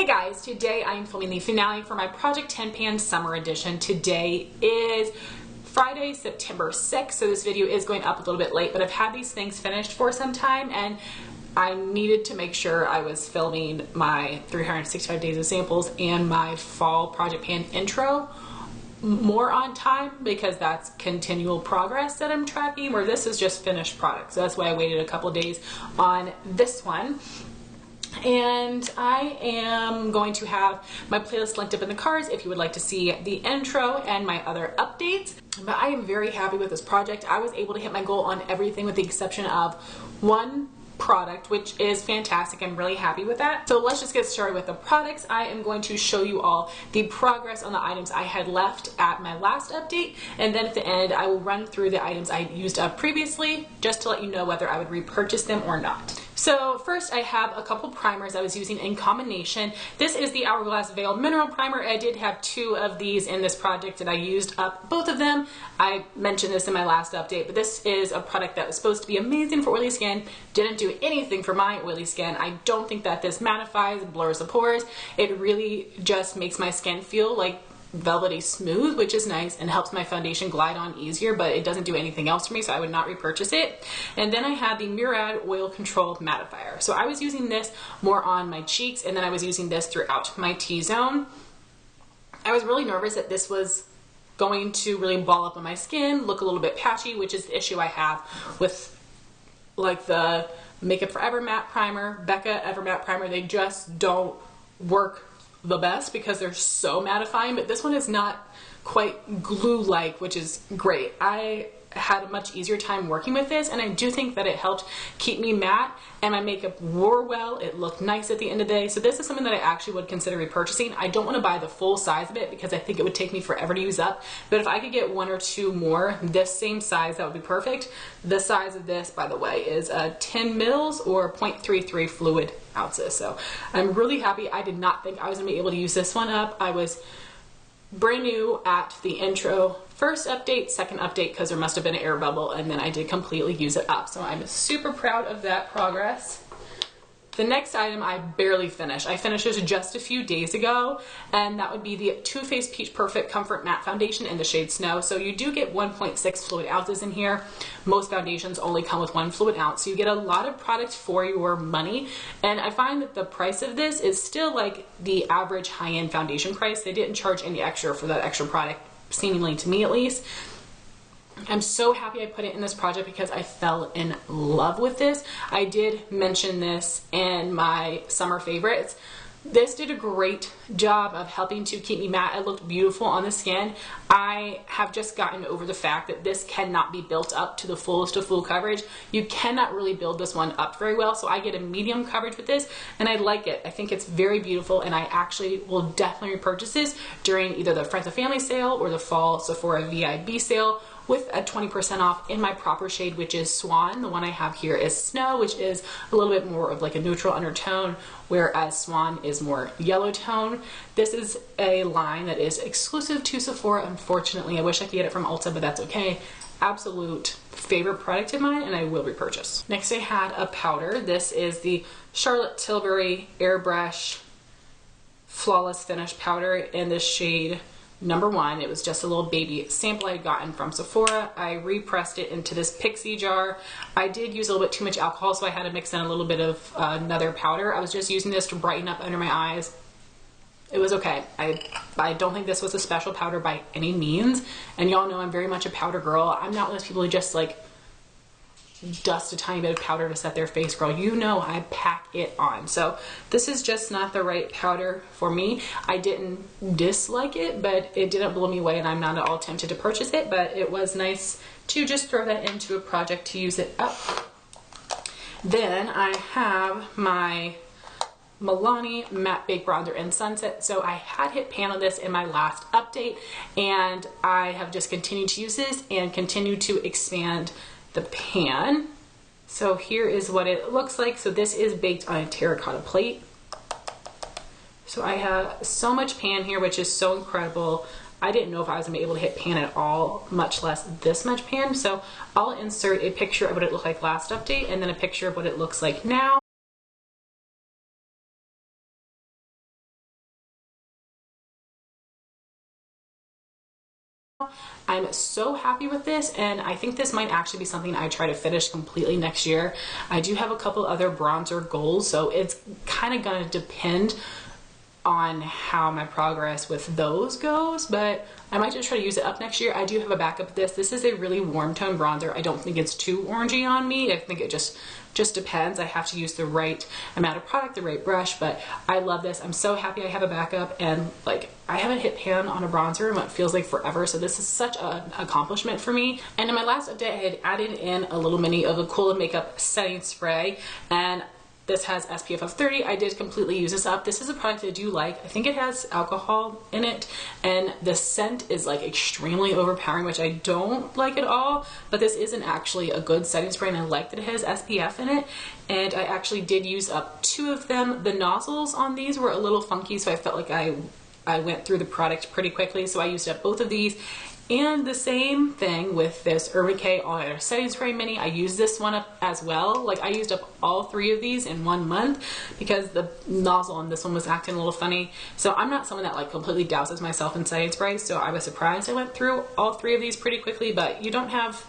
Hey guys, today I am filming the finale for my Project 10 Pan Summer Edition. Today is Friday, September 6th, so this video is going up a little bit late, but I've had these things finished for some time and I needed to make sure I was filming my 365 days of samples and my fall Project Pan intro more on time because that's continual progress that I'm tracking, where this is just finished product. So that's why I waited a couple of days on this one. And I am going to have my playlist linked up in the cards if you would like to see the intro and my other updates. But I am very happy with this project. I was able to hit my goal on everything with the exception of one product, which is fantastic. I'm really happy with that. So let's just get started with the products. I am going to show you all the progress on the items I had left at my last update, and then at the end I will run through the items I used up previously just to let you know whether I would repurchase them or not. So first I have a couple primers I was using in combination. This is the Hourglass Veil Mineral Primer. I did have two of these in this project and I used up both of them. I mentioned this in my last update, but this is a product that was supposed to be amazing for oily skin. Didn't do anything for my oily skin. I don't think that this mattifies, blurs the pores. It really just makes my skin feel like velvety smooth, which is nice, and helps my foundation glide on easier, but it doesn't do anything else for me, so I would not repurchase it. And then I had the Murad Oil Control Mattifier. So I was using this more on my cheeks, and then I was using this throughout my T-zone. I was really nervous that this was going to really ball up on my skin, look a little bit patchy, which is the issue I have with like the Makeup Forever Matte Primer, Becca Ever Matte Primer. They just don't work the best because they're so mattifying, but this one is not quite glue-like, which is great. I had a much easier time working with this, and I do think that it helped keep me matte, and my makeup wore well. It looked nice at the end of the day, so this is something that I actually would consider repurchasing. I don't want to buy the full size of it because I think it would take me forever to use up, but if I could get one or two more this same size, that would be perfect. The size of this, by the way, is 10 mils or 0.33 fluid ounces, so I'm really happy. I did not think I was going to be able to use this one up. I was brand new at the intro first update, second update, because there must have been an air bubble, and then I did completely use it up. So I'm super proud of that progress. The next item I barely finished. I finished this just a few days ago, and that would be the Too Faced Peach Perfect Comfort Matte Foundation in the shade Snow. So you do get 1.6 fluid ounces in here. Most foundations only come with 1 fluid ounce, so you get a lot of product for your money, and I find that the price of this is still like the average high-end foundation price. They didn't charge any extra for that extra product, seemingly to me at least. I'm so happy I put it in this project because I fell in love with this. I did mention this in my summer favorites. This did a great job of helping to keep me matte. It looked beautiful on the skin. I have just gotten over the fact that this cannot be built up to the fullest of full coverage. You cannot really build this one up very well, so I get a medium coverage with this, and I like it. I think it's very beautiful, and I actually will definitely repurchase this during either the Friends and Family sale or the fall Sephora VIB sale, with a 20% off in my proper shade, which is Swan. The one I have here is Snow, which is a little bit more of like a neutral undertone, whereas Swan is more yellow tone. This is a line that is exclusive to Sephora, unfortunately. I wish I could get it from Ulta, but that's okay. Absolute favorite product of mine, and I will repurchase. Next I had a powder. This is the Charlotte Tilbury Airbrush Flawless Finish Powder in the shade Number 1. It was just a little baby sample I had gotten from Sephora. I repressed it into this Pixi jar. I did use a little bit too much alcohol, so I had to mix in a little bit of another powder. I was just using this to brighten up under my eyes. It was okay. I don't think this was a special powder by any means, and y'all know I'm very much a powder girl. I'm not one of those people who just like dust a tiny bit of powder to set their face, girl. You know I pack it on. So this is just not the right powder for me. I didn't dislike it, but it didn't blow me away, and I'm not at all tempted to purchase it, but it was nice to just throw that into a project to use it up. Then I have my Milani Matte Baked Bronzer in Sunset. So I had hit pan on this in my last update, and I have just continued to use this and continue to expand the pan. So here is what it looks like. So this is baked on a terracotta plate. So I have so much pan here, which is so incredible. I didn't know if I was gonna be able to hit pan at all, much less this much pan. So I'll insert a picture of what it looked like last update and then a picture of what it looks like now. I'm so happy with this, and I think this might actually be something I try to finish completely next year. I do have a couple other bronzer goals, so it's kind of gonna depend on how my progress with those goes, but I might just try to use it up next year. I do have a backup of this. This is a really warm tone bronzer. I don't think it's too orangey on me. I think it just depends. I have to use the right amount of product, the right brush, but I love this. I'm so happy I have a backup, and like, I haven't hit pan on a bronzer in what feels like forever, so this is such an accomplishment for me. And in my last update, I had added in a little mini of the Coola makeup setting spray, and this has SPF of 30. I did completely use this up. This is a product I do like. I think it has alcohol in it, and the scent is like extremely overpowering, which I don't like at all, but this isn't actually a good setting spray, and I like that it has SPF in it. And I actually did use up 2 of them. The nozzles on these were a little funky, so I felt like I went through the product pretty quickly, so I used up both of these. And the same thing with this Urban Decay All-Nighter Setting Spray Mini. I used this one up as well. Like, I used up all 3 of these in 1 month because the nozzle on this one was acting a little funny. So I'm not someone that like completely douses myself in setting spray, so I was surprised I went through all 3 of these pretty quickly, but you don't have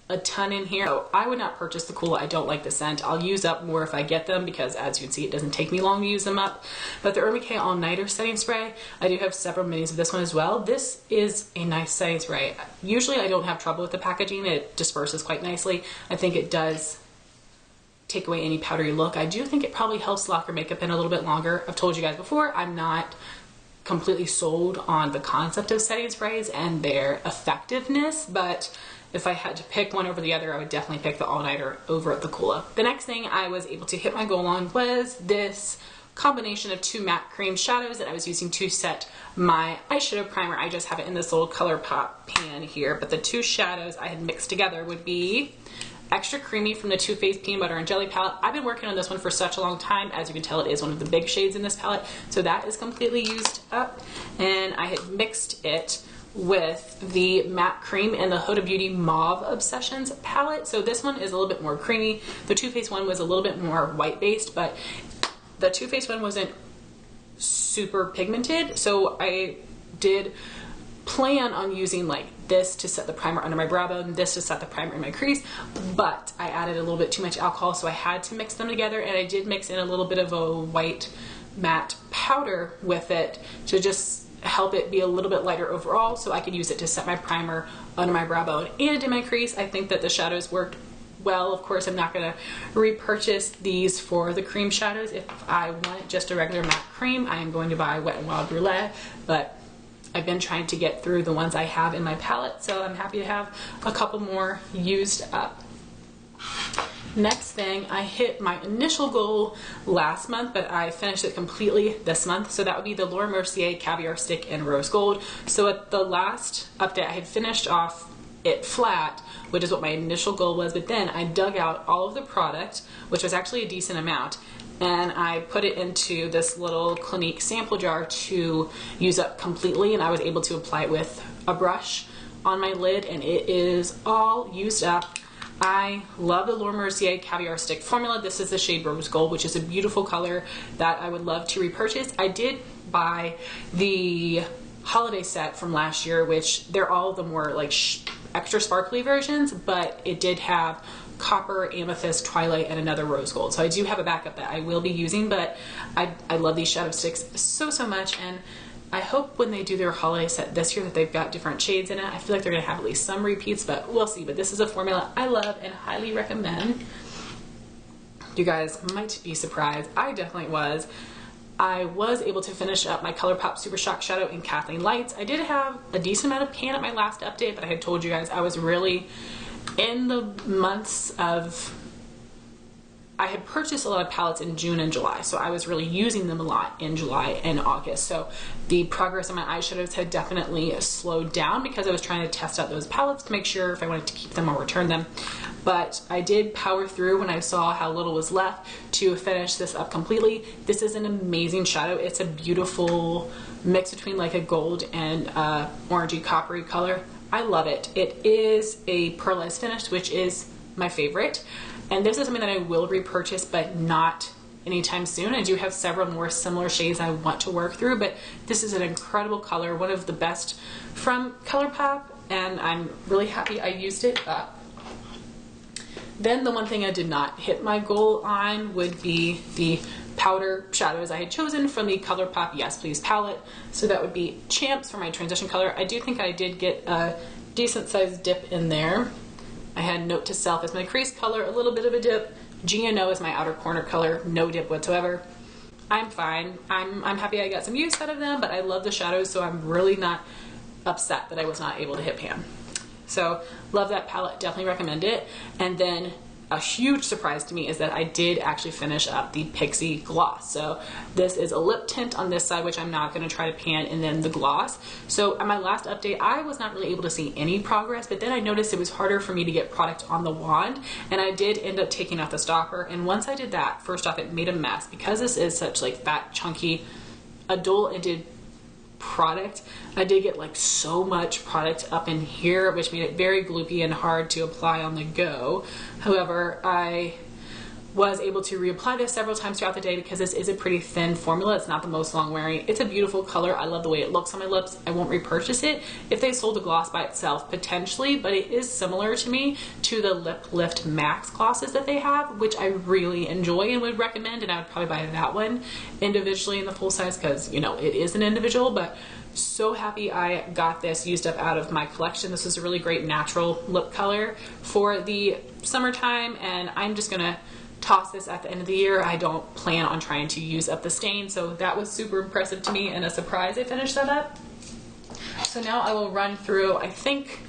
a ton in here. So I would not purchase the Coola. I don't like the scent. I'll use up more if I get them because, as you can see, it doesn't take me long to use them up. But the Urban Decay All Nighter Setting Spray, I do have several minis of this one as well. This is a nice setting spray. Usually I don't have trouble with the packaging. It disperses quite nicely. I think it does take away any powdery look. I do think it probably helps lock your makeup in a little bit longer. I've told you guys before, I'm not completely sold on the concept of setting sprays and their effectiveness, but if I had to pick one over the other, I would definitely pick the all-nighter over the Coola. The next thing I was able to hit my goal on was this combination of 2 matte cream shadows that I was using to set my eyeshadow primer. I just have it in this little ColourPop pan here, but the 2 shadows I had mixed together would be Extra Creamy from the Too Faced Peanut Butter and Jelly palette. I've been working on this one for such a long time. As you can tell, it is one of the big shades in this palette, so that is completely used up. And I had mixed it with the matte cream in the Huda Beauty Mauve Obsessions palette. So this one is a little bit more creamy. The Too Faced one was a little bit more white based, but the Too Faced one wasn't super pigmented, so I did plan on using like this to set the primer under my brow bone, this to set the primer in my crease, but I added a little bit too much alcohol, so I had to mix them together, and I did mix in a little bit of a white matte powder with it to just help it be a little bit lighter overall, so I could use it to set my primer under my brow bone and in my crease. I think that the shadows worked well. Of course, I'm not going to repurchase these for the cream shadows. If I want just a regular matte cream, I am going to buy Wet n Wild Brulette, but I've been trying to get through the ones I have in my palette, so I'm happy to have a couple more used up. Next thing, I hit my initial goal last month, but I finished it completely this month. So that would be the Laura Mercier Caviar Stick in Rose Gold. So at the last update, I had finished off it flat, which is what my initial goal was, but then I dug out all of the product, which was actually a decent amount, and I put it into this little Clinique sample jar to use up completely, and I was able to apply it with a brush on my lid, and it is all used up. I love the Laura Mercier Caviar Stick formula. This is the shade Rose Gold, which is a beautiful color that I would love to repurchase. I did buy the holiday set from last year, which they're all the more like extra sparkly versions, but it did have copper, amethyst, twilight, and another rose gold. So I do have a backup that I will be using, but I love these shadow sticks so much, and I hope when they do their holiday set this year that they've got different shades in it. I feel like they're going to have at least some repeats, but we'll see. But this is a formula I love and highly recommend. You guys might be surprised. I definitely was. I was able to finish up my ColourPop Super Shock Shadow in Kathleen Lights. I did have a decent amount of pan at my last update, but I had told you guys I was really in the months of... I had purchased a lot of palettes in June and July, so I was really using them a lot in July and August. So the progress on my eyeshadows had definitely slowed down because I was trying to test out those palettes to make sure if I wanted to keep them or return them. But I did power through when I saw how little was left to finish this up completely. This is an amazing shadow. It's a beautiful mix between like a gold and orangey coppery color. I love it. It is a pearlized finish, which is my favorite. And this is something that I will repurchase, but not anytime soon. I do have several more similar shades I want to work through, but this is an incredible color, one of the best from ColourPop, and I'm really happy I used it up. Then the one thing I did not hit my goal on would be the powder shadows I had chosen from the ColourPop Yes Please palette. So that would be Champs for my transition color. I do think I did get a decent sized dip in there. I had Note to Self as my crease color, a little bit of a dip. G&O is my outer corner color, no dip whatsoever. I'm fine. I'm happy I got some use out of them, but I love the shadows, so I'm really not upset that I was not able to hit pan. So love that palette, definitely recommend it. And then a huge surprise to me is that I did actually finish up the Pixi gloss. So this is a lip tint on this side, which I'm not going to try to pan, and then the gloss. So at my last update, I was not really able to see any progress, but then I noticed it was harder for me to get product on the wand, and I did end up taking out the stopper. And once I did that, first off, it made a mess because this is such like fat, chunky, adult-ended product. I did get like so much product up in here, which made it very gloopy and hard to apply on the go. However, I was able to reapply this several times throughout the day because this is a pretty thin formula. It's not the most long wearing. It's a beautiful color. I love the way it looks on my lips. I won't repurchase it. If they sold the gloss by itself, potentially, but it is similar to me to the Lip Lift Max glosses that they have, which I really enjoy and would recommend, and I would probably buy that one individually in the full size because, you know, it is an individual, but so happy I got this used up out of my collection. This is a really great natural lip color for the summertime, and I'm just gonna toss this at the end of the year. I don't plan on trying to use up the stain, so that was super impressive to me and a surprise I finished that up. So now I will run through, I think,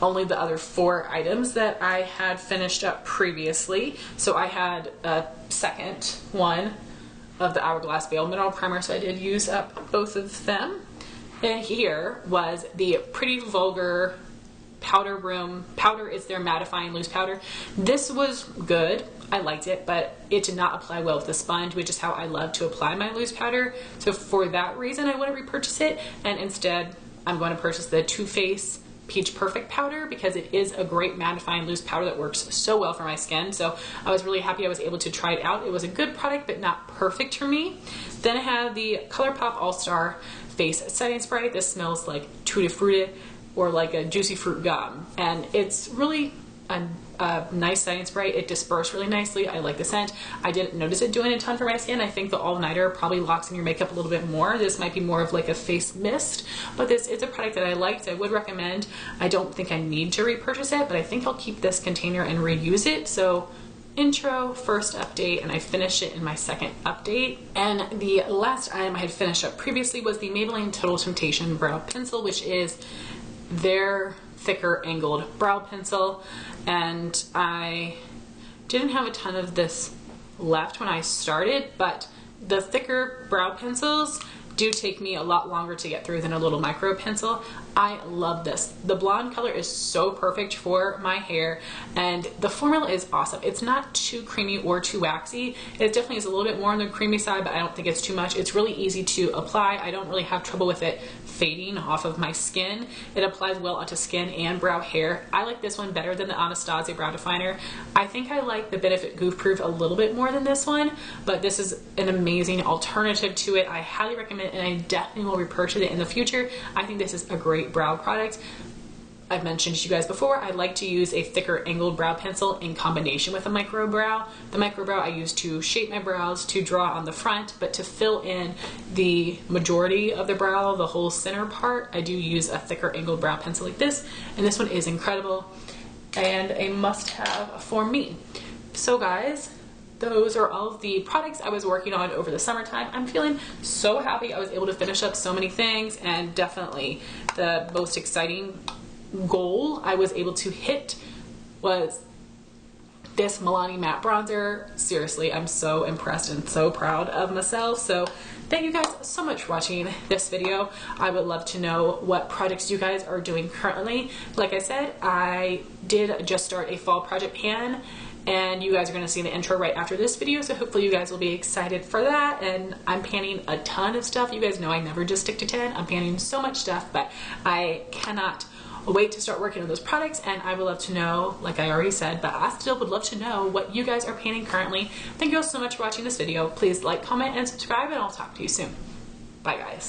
only the other 4 items that I had finished up previously. So I had a second one of the Hourglass Veil Mineral Primer, so I did use up both of them. And here was the Pretty Vulgar Powder Room. Powder is their mattifying loose powder. This was good. I liked it, but it did not apply well with the sponge, which is how I love to apply my loose powder. So for that reason, I wouldn't repurchase it. And instead, I'm going to purchase the Too Faced Peach Perfect powder because it is a great mattifying loose powder that works so well for my skin. So I was really happy I was able to try it out. It was a good product, but not perfect for me. Then I have the ColourPop All-Star Face Setting Spray. This smells like Tutti Frutti or like a juicy fruit gum, and it's really a nice setting spray. It dispersed really nicely. I like the scent. I didn't notice it doing a ton for my skin. I think the all-nighter probably locks in your makeup a little bit more. This might be more of like a face mist, but this is a product that I liked. I would recommend. I don't think I need to repurchase it, but I think I'll keep this container and reuse it. So intro, first update, and I finished it in my second update. And the last item I had finished up previously was the Maybelline Total Temptation Brow Pencil, which is their thicker angled brow pencil, and I didn't have a ton of this left when I started, but the thicker brow pencils do take me a lot longer to get through than a little micro pencil. I love this. The blonde color is so perfect for my hair, and the formula is awesome. It's not too creamy or too waxy. It definitely is a little bit more on the creamy side, but I don't think it's too much. It's really easy to apply. I don't really have trouble with it fading off of my skin. It applies well onto skin and brow hair. I like this one better than the Anastasia Brow Definer. I think I like the Benefit Goof Proof a little bit more than this one, but this is an amazing alternative to it. I highly recommend it, and I definitely will repurchase it in the future. I think this is a great brow product. I've mentioned to you guys before, I like to use a thicker angled brow pencil in combination with a micro brow. The micro brow I use to shape my brows, to draw on the front, but to fill in the majority of the brow, the whole center part, I do use a thicker angled brow pencil like this, and this one is incredible and a must-have for me. So guys, those are all of the products I was working on over the summertime. I'm feeling so happy I was able to finish up so many things, and definitely the most exciting goal I was able to hit was this Milani matte bronzer. Seriously, I'm so impressed and so proud of myself. So thank you guys so much for watching this video. I would love to know what projects you guys are doing currently. Like I said, I did just start a fall project pan, and you guys are going to see the intro right after this video, so hopefully you guys will be excited for that. And I'm panning a ton of stuff. You guys know I never just stick to 10. I'm panning so much stuff, but I cannot wait to start working on those products, and I would love to know, like I already said, but I still would love to know what you guys are painting currently. Thank you all so much for watching this video. Please like, comment, and subscribe, and I'll talk to you soon. Bye guys.